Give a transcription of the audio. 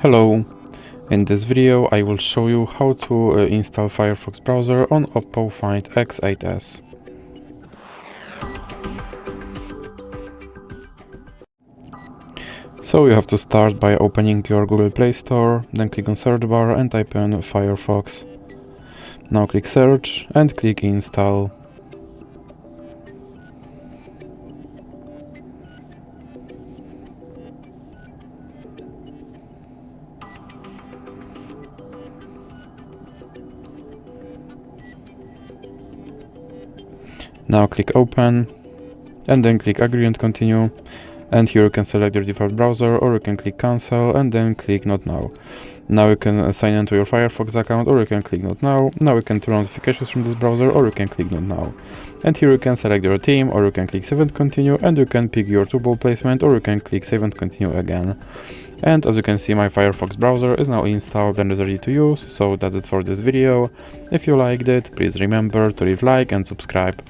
Hello! In this video I will show you how to install Firefox browser on OPPO Find X8s. So you have to start by opening your Google Play Store, then click on search bar and type in Firefox. Now click search and click install. Now click open and then click agree and continue, and here you can select your default browser, or you can click cancel and then click not now. Now you can sign into your Firefox account, or you can click not now. Now you can turn notifications from this browser, or you can click not now. And here you can select your theme, or you can click save and continue, and you can pick your toolbar placement, or you can click save and continue again. And as you can see, my Firefox browser is now installed and is ready to use. So that's it for this video. If you liked it, please remember to leave a like and subscribe.